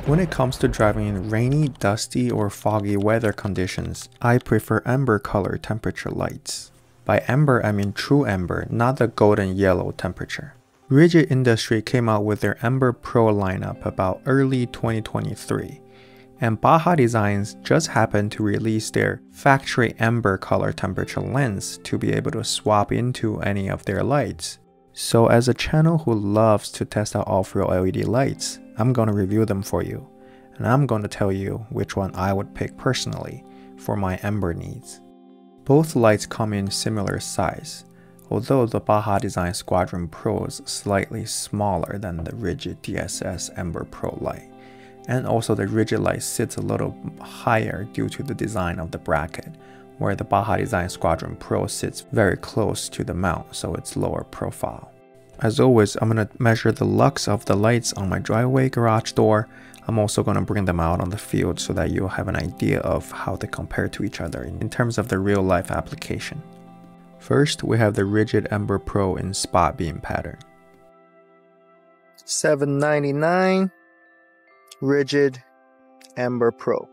When it comes to driving in rainy, dusty, or foggy weather conditions, I prefer amber color temperature lights. By amber, I mean true amber, not the golden yellow temperature. Rigid Industry came out with their Amber Pro lineup about early 2023, and Baja Designs just happened to release their factory amber color temperature lens to be able to swap into any of their lights. So as a channel who loves to test out off-road LED lights, I'm going to review them for you, and I'm going to tell you which one I would pick personally for my amber needs. Both lights come in similar size, although the Baja Design Squadron Pro is slightly smaller than the Rigid DSS Amber Pro light, and also the Rigid light sits a little higher due to the design of the bracket, where the Baja Design Squadron Pro sits very close to the mount, so it's lower profile. As always, I'm going to measure the lux of the lights on my driveway garage door. I'm also going to bring them out on the field so that you'll have an idea of how they compare to each other in terms of the real life application. First, we have the Rigid Amber Pro in spot beam pattern. $7.99 Rigid Amber Pro.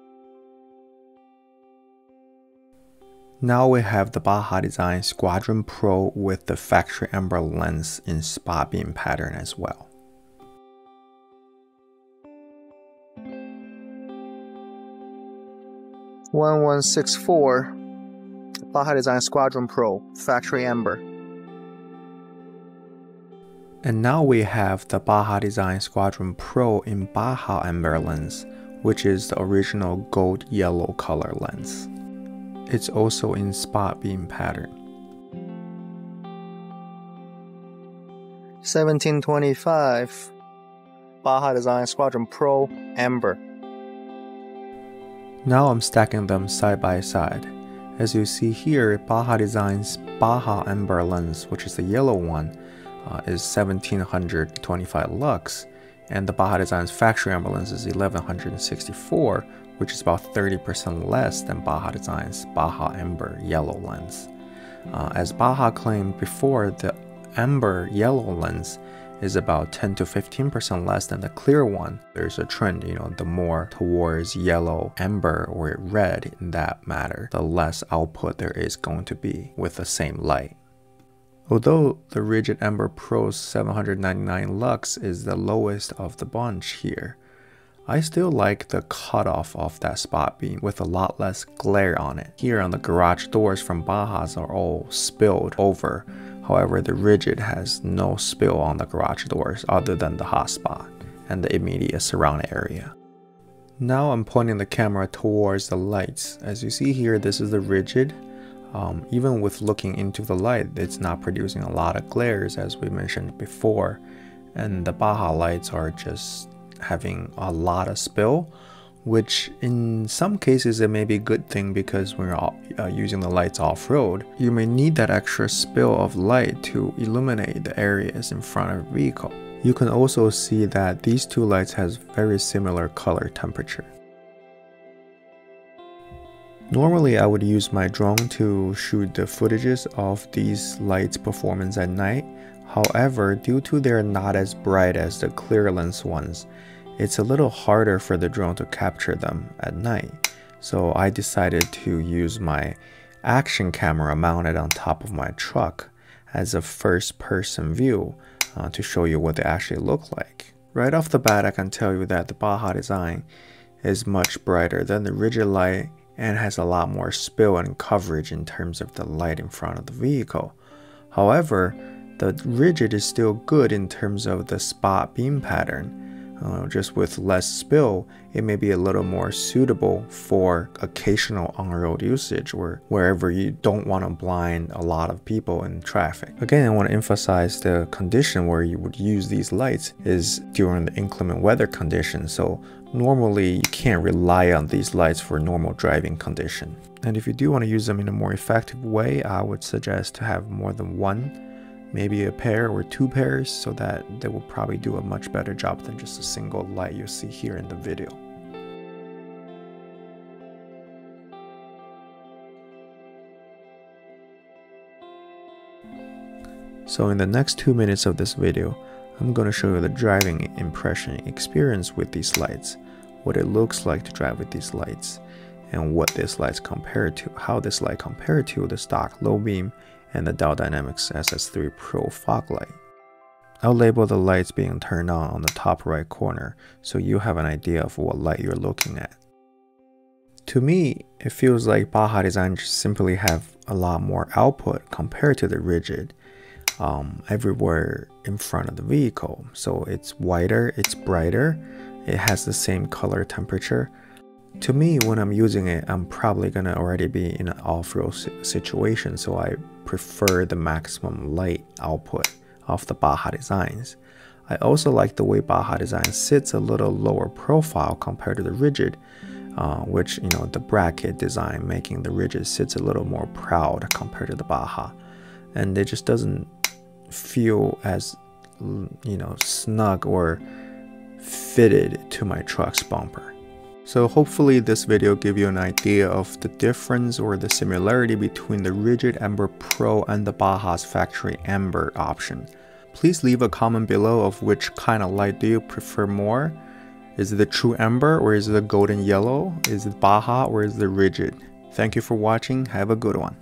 Now we have the Baja Design Squadron Pro with the factory amber lens in spot beam pattern as well. $1164 Baja Design Squadron Pro factory amber. And now we have the Baja Design Squadron Pro in Baja amber lens, which is the original gold yellow color lens. It's also in spot beam pattern. $17.25 Baja Design Squadron Pro Amber. Now I'm stacking them side by side. As you see here, Baja Design's Baja Amber lens, which is the yellow one, is 1725 lux, and the Baja Design's factory amber lens is 1164, which is about 30% less than Baja Design's Baja Amber yellow lens. As Baja claimed before, the amber yellow lens is about 10 to 15% less than the clear one. There's a trend, the more towards yellow, amber, or red in that matter, the less output there is going to be with the same light. Although the Rigid Amber Pro's 799 lux is the lowest of the bunch here, I still like the cutoff of that spot beam with a lot less glare on it. Here on the garage doors from Bajas are all spilled over. However, the Rigid has no spill on the garage doors other than the hot spot and the immediate surround area. Now I'm pointing the camera towards the lights. As you see here, this is the Rigid. Even with looking into the light, it's not producing a lot of glares as we mentioned before. And the Baja lights are just having a lot of spill, which in some cases it may be a good thing because when you're using the lights off-road, you may need that extra spill of light to illuminate the areas in front of your vehicle. You can also see that these two lights has very similar color temperature. Normally I would use my drone to shoot the footages of these lights' performance at night. However, due to they're not as bright as the clear lens ones, it's a little harder for the drone to capture them at night. So I decided to use my action camera mounted on top of my truck as a first-person view to show you what they actually look like. Right off the bat, I can tell you that the Baja Design is much brighter than the Rigid light and has a lot more spill and coverage in terms of the light in front of the vehicle. However, the Rigid is still good in terms of the spot beam pattern. Just with less spill, it may be a little more suitable for occasional on-road usage or wherever you don't want to blind a lot of people in traffic. Again, I want to emphasize the condition where you would use these lights is during the inclement weather conditions. So normally you can't rely on these lights for normal driving condition. And if you do want to use them in a more effective way, I would suggest to have more than one, maybe a pair or two pairs, so that they will probably do a much better job than just a single light you see here in the video. So in the next 2 minutes of this video, I'm going to show you the driving impression experience with these lights, what it looks like to drive with these lights, and what this light's compared to, how this light compared to the stock low beam and the Dow Dynamics SS3 Pro fog light. I'll label the lights being turned on the top right corner so you have an idea of what light you're looking at. To me, it feels like Baja design just simply have a lot more output compared to the rigid everywhere in front of the vehicle. So it's wider, it's brighter, it has the same color temperature. To me, when I'm using it, I'm probably gonna already be in an off-road situation, so I prefer the maximum light output of the Baja designs. I also like the way Baja design sits a little lower profile compared to the rigid, which, you know, the bracket design making the rigid sits a little more proud compared to the Baja, and it just doesn't feel as, you know, snug or fitted to my truck's bumper. So hopefully this video give you an idea of the difference or the similarity between the rigid Amber Pro and the Baja's factory Amber option. Please leave a comment below of which kind of light do you prefer more. Is it the true Amber, or is it the golden yellow? Is it Baja, or is it the rigid? Thank you for watching. Have a good one.